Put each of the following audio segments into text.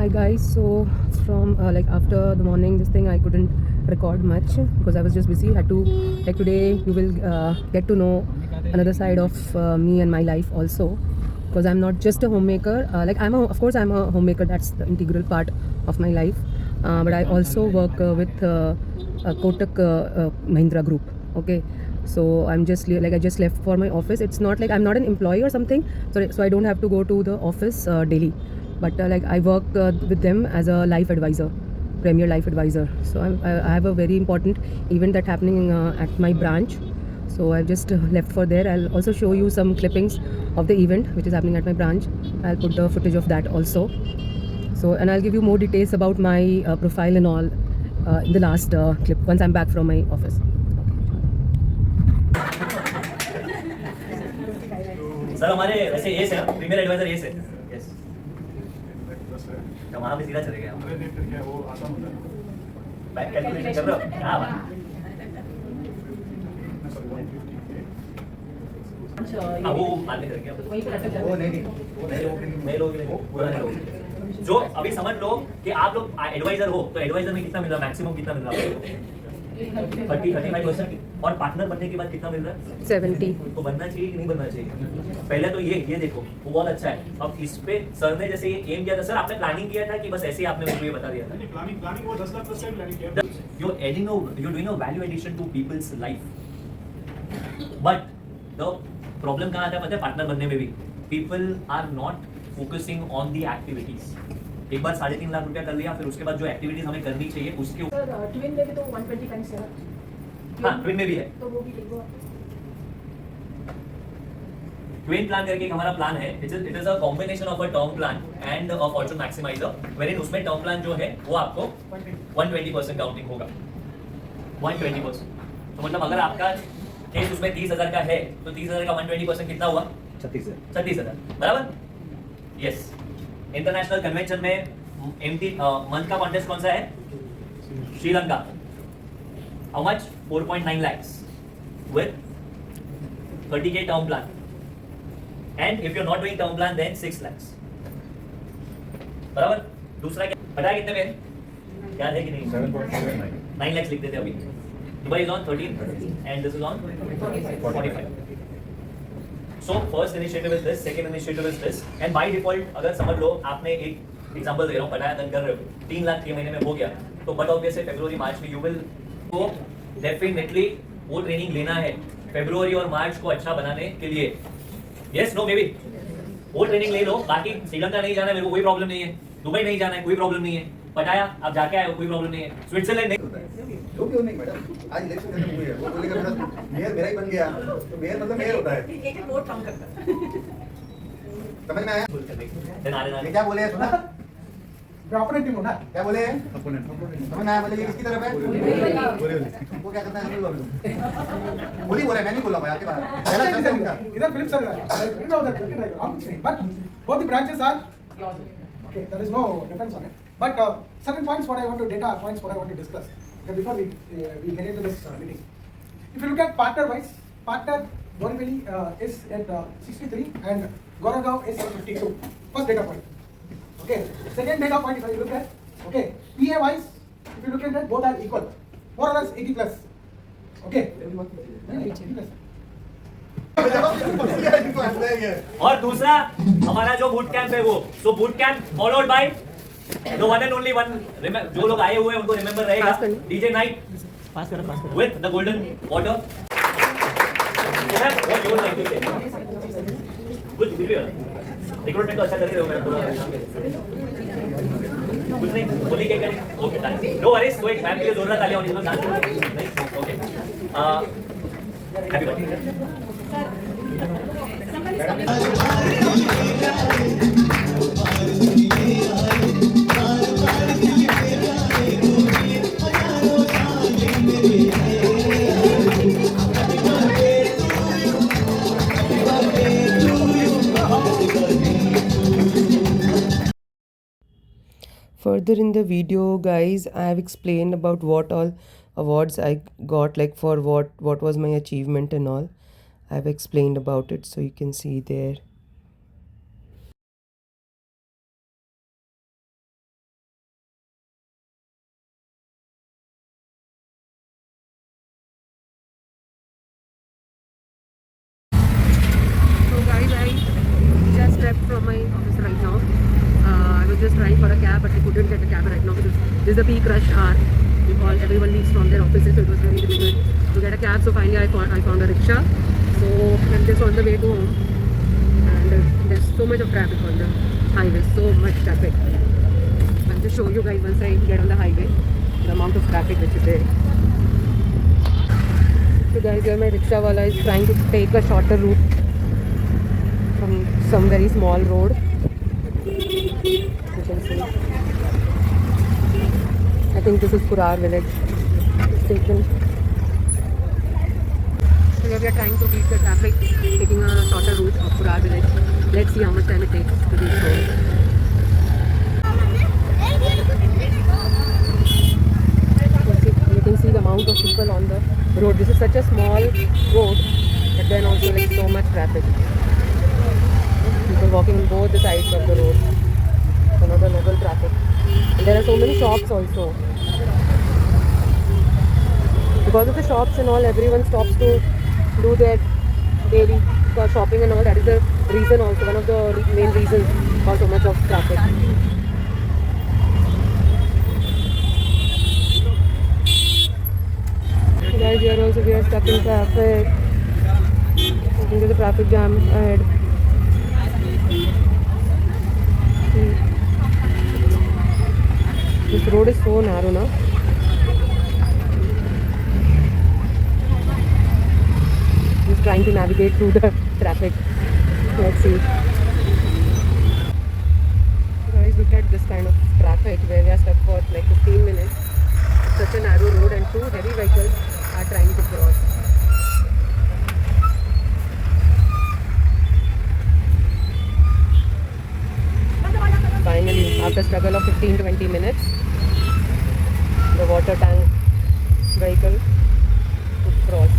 Hi guys, so from like after the morning this thing I couldn't record much because I was just busy. Had to, like, today you will get to know another side of me and my life also, because I'm not just a homemaker. Like of course I'm a homemaker, that's the integral part of my life, but I also work with Kotak Mahindra Group. Okay, so I'm just like, I just left for my office. It's not like I'm not an employee or something, so I don't have to go to the office daily, but like I work with them as a life advisor, premier life advisor. So I have a very important event that happening at my branch, so I've just left for there. I'll also show you some clippings of the event which is happening at my branch. I'll put the footage of that also. So, and I'll give you more details about my profile and all in the last clip once I'm back from my office. Sir हमारे वैसे ये से premiere adviser ये से yes तो वहाँ पे सीधा चले गए वो आसान होता है बैक कैलकुलेशन कर रहे हो क्या बात अब वो बाद में करेंगे वो नहीं लोग पूरा नहीं लोग जो अभी समझ लो कि आप लोग एडवाइजर हो तो एडवाइजर में कितना मिल रहा है मैक्सिमम कितना मिल रहा है 30-35% और पार्टनर बनने के बाद कितना मिल रहा है 70 तो बनना चाहिए कि नहीं बनना चाहिए पहले तो ये देखो वो बहुत अच्छा है अब इस पे सर ने जैसे ये एम किया था सर आपने प्लानिंग किया था कि बस ऐसे ही आपने मुझे ये बता दिया था प्लानिंग वो 10 लाख से प्लानिंग किया you're doing a value addition to people's life but the problem कहाँ आता है पता है पार्टनर बनने में भी people are not focusing on the activities एक बार 3.5 लाख रुपया कर लिया फिर उसके बाद जो एक्टिविटीज हमें करनी चाहिए उसके ऊपर ट्विन में भी तो 120 टाइम्स है हाँ ट्विन में भी है तो वो भी लिखो ट्विन प्लान करके एक हमारा प्लान है it is a combination of a term plan and a fortune maximiser wherein उसमें टर्म प्लान जो है वो आपको 120% काउंटिंग होगा 120%। तो मतलब अगर आपका केस उसमें 30,000 का है तो 30,000 का 120% कितना हुआ 36,000 बराबर यस। इंटरनेशनल कन्वेंशन में एमटी मंथ का कॉन्टेस्ट कौन सा है Sri Lanka how much 4.9 lakhs with 30k term plan and if you're not doing term plan then 6 lakhs बराबर। दूसरा क्या पता है कितने में याद है कि नहीं 9 lakhs लिख देते अभी Dubai is on 13 and this is on 45। So first initiative is this, second initiative is this, and by default अगर समझ लो आपने एक एग्जांपल दे रहा हूँ पढ़ाया धन कर रहे हो 3 लाख 3 महीने में हो गया तो बट ऑब्वियसली फरवरी मार्च में यू विल को डेफिनेटली वो ट्रेनिंग लेना है फरवरी और मार्च को अच्छा बनाने के लिए यस नो मे बी वो ट्रेनिंग ले लो बाकी श्रीलंका नहीं जाना है मेरे को कोई प्रॉब्लम नहीं है दुबई नहीं जाना है कोई प्रॉब्लम नहीं है पटाया आप जाके आए हो कोई प्रॉब्लम नहीं है स्विट्जरलैंड नहीं जो क्यों नहीं मैडम आज इलेक्शन खत्म हुई है वो बोलेगा मेरा मेयर ही बन गया तो मेयर मतलब मेयर होता है एक एक वोट कम करता समझ में आया ये क्या बोले सुना अपोनेंट टीम हो ना क्या बोले अपोनेंट समझ में आया बोले ये किसकी तरफ है बोले वो क्या करता है बोली बोला मैं नहीं बोला भाई आपके बाहर पहला चलता है उनका इधर Philip sir but both the branches are okay, there is no difference on it, but certain points what I want to data points what I want to discuss okay, before we get into this meeting. If you look at partner wise, partner Borivali is at 63 and Goregaon is at 52. First data point. Okay, second data point if you look at okay, PA wise if you look at that both are equal more or less 80 plus. Okay, 80 plus. और दूसरा हमारा जो boot camp है वो so boot camp followed by the one and only one जो लोग आए हुए हैं उनको रिमेंबर रहेगा डीजे नाइट पास करो विद द गोल्डन वाटर कुछ रिक्रूटमेंट तो अच्छा कर रहे हो कुछ नहीं बोली क्या करें ओके नो वरीज तो एक फैमिली के लिए जोरदार तालियां होनी चाहिए नहीं okay happy birthday Further in the video guys, I have explained about what all awards I got, like for what was my achievement and all. I have explained about it, so you can see there. just trying for a cab, but we couldn't get a cab right now because this is the peak rush hour. Everyone leaves from their offices, so it was very difficult to get a cab. So finally, I found a rickshaw. So I'm just on the way to home, and there's so much of traffic on the highway, so much traffic. I'll just show you guys once I get on the highway the amount of traffic which is there. So guys, here my rickshaw wala is trying to take a shorter route from some very small road. You can see. I think this is Purar village. It's taken. So here we are trying to beat the traffic, taking a shorter route of Purar village. Let's see how much time it takes to reach home. You can see the amount of people on the road. This is such a small road, but then also like so much traffic. People walking on both the sides of the road. Another level traffic. And there are so many shops also. Because of the shops and all, everyone stops to do their daily shopping and all. That is the reason also, one of the main reasons for so much of traffic. Guys, here also we are stuck in traffic. I think there's a traffic jam ahead. This road is so narrow now. Just trying to navigate through the traffic. Let's see. Guys, look at this kind of traffic where we are stuck for like 15 minutes. Such a narrow road and two heavy vehicles are trying to cross. Finally, after struggle of 15-20 minutes, the water tank vehicle could cross.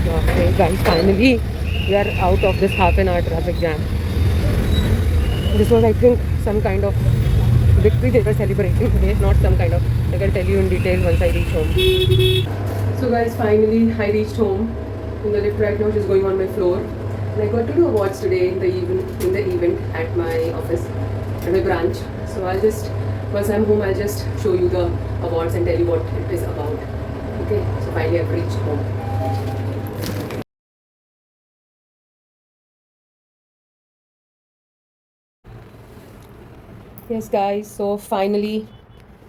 Okay, guys, finally we are out of this half-an-hour traffic jam. This was, I think, some kind of victory they were celebrating today, not some kind of. I can tell you in detail once I reach home. So, guys, finally I reached home. In the lift right now, she's going on my floor. And I got to do awards today in the event at my office, at my branch. So I'll just, once I'm home, I'll just show you the awards and tell you what it is about. Okay, so finally I've reached home. Yes, guys, so finally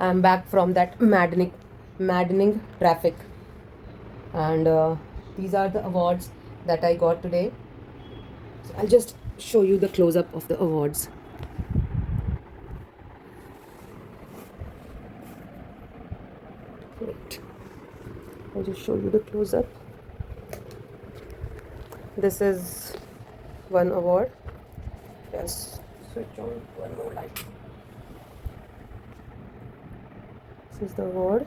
I'm back from that maddening traffic, and these are the awards that I got today. So I'll just show you the close-up of the awards. Wait, I'll just show you the close-up. This is one award. Yes, switch on one more light. This is the award,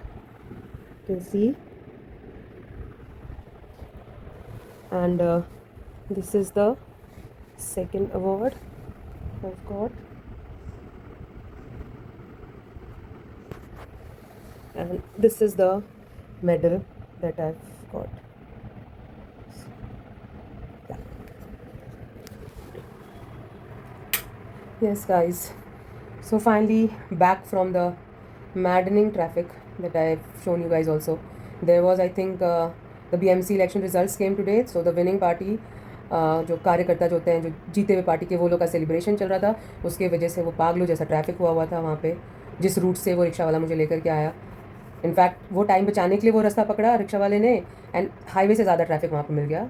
you can see, and this is the second award I've got, and this is the medal that I've got. Yeah. Yes, guys, so finally back from the maddening traffic that I've shown you guys also. There was, I think, the BMC election results came today. So the winning party, जो कार्यकर्ता जो होते हैं, जो जीते हुए party के, वो लोग का सेलिब्रेशन चल रहा था. उसके वजह से वो पागलों जैसा ट्रैफिक हुआ था वहाँ पे, जिस रूट से वो रिक्शा वाला मुझे लेकर के आया. इनफैक्ट वो टाइम बचाने के लिए वो रास्ता पकड़ा रिक्शा वाले ने, एंड हाईवे से ज़्यादा ट्रैफिक वहाँ पे मिल गया.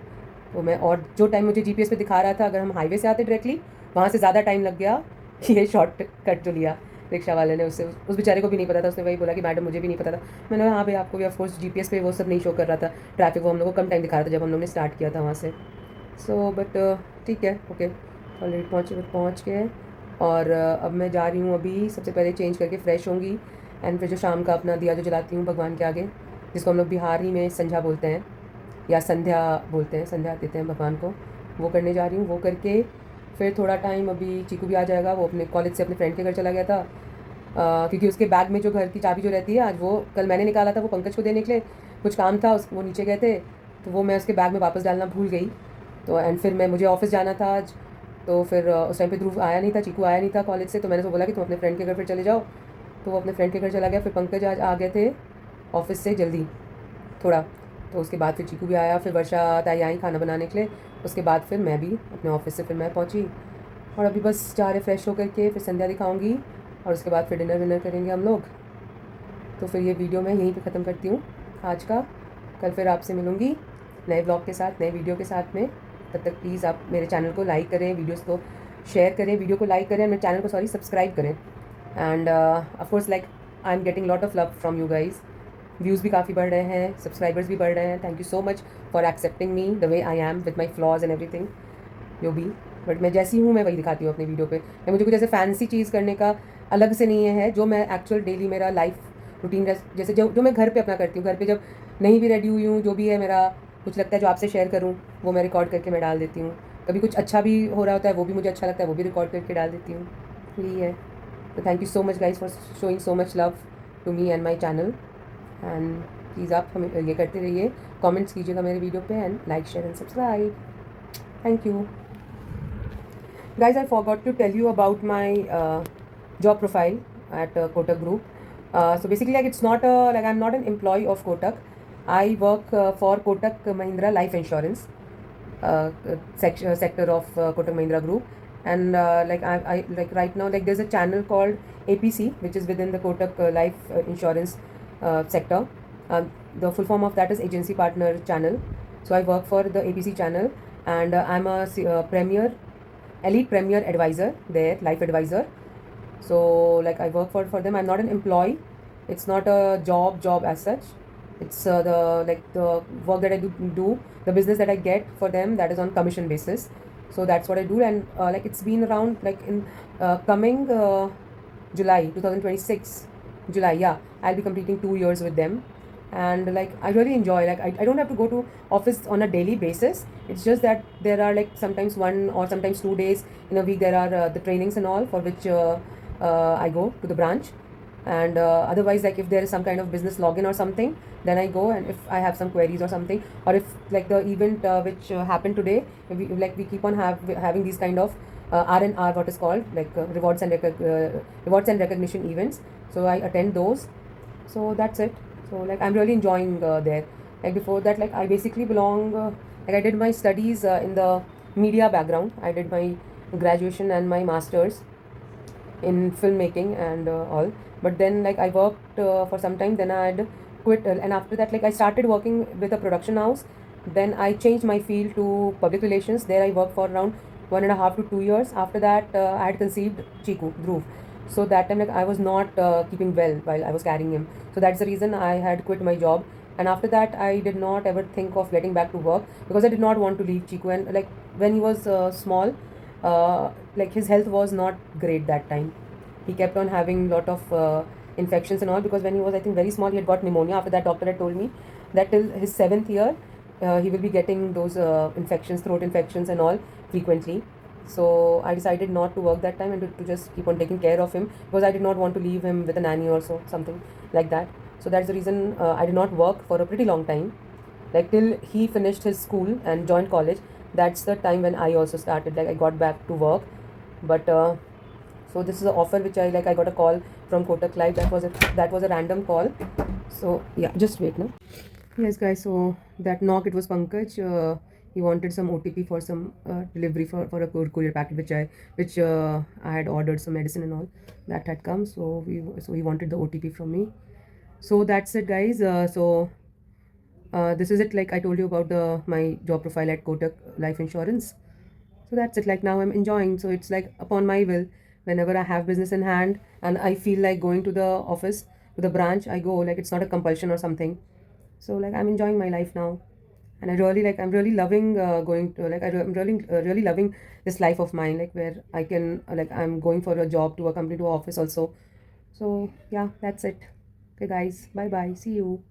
तो मैं, और जो टाइम मुझे जीपीएस पे दिखा रहा था, अगर हम हाईवे से आते डायरेक्टली, वहाँ से ज़्यादा टाइम लग गया. ये शॉर्ट कट जो लिया रिक्शा वाले ने, उससे उस बेचारे को भी नहीं पता था. उसने वही बोला कि मैडम मुझे भी नहीं पता था. मैंने कहा हाँ भाई आपको भी, ऑफकोर्स जीपीएस पे वो सब नहीं शो कर रहा था ट्रैफिक, वो हम लोग को कम टाइम दिखा रहा था जब हम लोग ने स्टार्ट किया था वहाँ से. सो बट ठीक है, ओके, ऑलरेडी पहुँच गए. और अब मैं जा रही हूँ. अभी सबसे पहले चेंज करके फ्रेश होंगी, एंड फिर जो शाम का अपना दिया जो जलाती हूँ भगवान के आगे, जिसको हम लोग बिहारी में संझा बोलते हैं या संध्या बोलते हैं, संध्या देते हैं भगवान को, वो करने जा रही हूँ. वो करके फिर थोड़ा टाइम, अभी चीकू भी आ जाएगा. वो अपने कॉलेज से अपने फ्रेंड के घर चला गया था, क्योंकि उसके बैग में जो घर की चाबी जो रहती है, आज वो कल मैंने निकाला था, वो पंकज को देने के लिए कुछ काम था, वो नीचे गए थे, तो वो मैं उसके बैग में वापस डालना भूल गई. तो एंड फिर मुझे ऑफिस जाना था आज, तो फिर उस टाइम पे ध्रुव आया नहीं था, चीकू आया नहीं था कॉलेज से. तो मैंने उसको बोला कि तुम अपने फ्रेंड के घर फिर चले जाओ. तो वो अपने फ्रेंड के घर चला गया. फिर पंकज आज आ गए थे ऑफिस से जल्दी थोड़ा, तो उसके बाद फिर चीकू भी आया. फिर वर्षा ताई आई खाना बनाने के लिए. उसके बाद फिर मैं भी अपने ऑफिस से फिर मैं पहुंची, और अभी बस जा रहे फ्रेश होकर के, फिर संध्या दिखाऊंगी, और उसके बाद फिर डिनर विनर करेंगे हम लोग. तो फिर ये वीडियो मैं यहीं पे ख़त्म करती हूँ आज का. कल फिर आपसे मिलूँगी नए ब्लॉग के साथ, नए वीडियो के साथ में. तब तक प्लीज़ आप मेरे चैनल को लाइक करें, वीडियोस को शेयर करें, वीडियो को लाइक करें, मेरे चैनल को सब्सक्राइब करें. And of course like I am getting lot of love from you guys. Views भी काफ़ी बढ़ रहे हैं, सब्सक्राइबर्स भी बढ़ रहे हैं. Thank you so much for accepting me the way I am with my flaws and everything जो भी. बट मैं जैसी हूँ मैं वही दिखाती हूँ अपनी वीडियो पे. या मुझे कुछ ऐसे फैंसी चीज़ करने का अलग से नहीं है, जो मैं एक्चुअल डेली मेरा लाइफ रूटीन जैसे जो मैं घर पे अपना करती हूँ. घर पे जब नहीं भी रेडी हुई हूँ, जो भी है मेरा कुछ लगता है जो आपसे शेयर करूँ, वो मैं रिकॉर्ड करके मैं डाल देती हूँ. कभी कुछ अच्छा भी हो रहा होता है, वो भी मुझे अच्छा लगता है, वो भी रिकॉर्ड करके डाल देती हूँ. यही है. तो thank you so much guys for showing so much love to me and my channel. And please आप हमें ये करते रहिए, कमेंट्स कीजिएगा मेरे वीडियो पे, and like share and subscribe. Thank you guys. I forgot to tell you about my job profile at Kotak Group. So basically, like, it's not like I'm not an employee of Kotak. I work for Kotak Mahindra Life Insurance sector of Kotak Mahindra Group. And like I like right now, like, there's a channel called APC, which is within the Kotak Life Insurance sector. The full form of that is Agency Partner Channel. So I work for the APC channel, and I'm a elite premier advisor there, life advisor. So like I work for them. I'm not an employee. It's not a job as such. It's the work that I do, the business that I get for them, that is on commission basis. So that's what I do. And like, it's been around, like, in coming July 2026 July, yeah, I'll be completing 2 years with them. And like, I really enjoy, like, I don't have to go to office on a daily basis. It's just that there are, like, sometimes 1 or sometimes 2 days in a week there are the trainings and all, for which I go to the branch. And otherwise, like, if there is some kind of business login or something, then I go. And if I have some queries or something, or if, like, the event which happened today, we keep on having these kind of R&R, what is called, like, rewards and recognition events. So I attend those. So that's it. So like, I'm really enjoying there. Like, before that, like, I basically belong, like, I did my studies in the media background. I did my graduation and my masters in filmmaking and all. But then, like, I worked for some time, then I had quit, and after that, like, I started working with a production house. Then I changed my field to public relations. There I worked for around 1.5 to 2 years. After that, I had conceived Chiku, Dhruv. So that time, like, I was not keeping well while I was carrying him. So that's the reason I had quit my job. And after that, I did not ever think of getting back to work, because I did not want to leave Chiku. And like, when he was small, like, his health was not great that time. He kept on having lot of infections and all, because when he was, I think, very small, he had got pneumonia. After that, doctor had told me that till his 7th year, he will be getting those infections, throat infections and all, frequently. So I decided not to work that time, and to just keep on taking care of him, because I did not want to leave him with a nanny or so, something like that. So that's the reason I did not work for a pretty long time, like, till he finished his school and joined college. That's the time when I also started, like, I got back to work. But so this is an offer which I got a call from Kotak Life. That was a random call. So yeah, just wait now. Yes, guys. So that knock, it was Pankaj. He wanted some OTP for some delivery for a courier packet, which I had ordered some medicine and all that had come. So he wanted the OTP from me. So that's it, guys. This is it. Like I told you about my job profile at Kotak Life Insurance. So that's it. Like now I'm enjoying. So it's like upon my will. Whenever I have business in hand and I feel like going to the office, to the branch, I go. Like it's not a compulsion or something. So like I'm enjoying my life now, and I'm really loving going to I'm really loving this life of mine. Like where I can I'm going for a job to a company, to a office also. So yeah, that's it. Okay, guys. Bye bye. See you.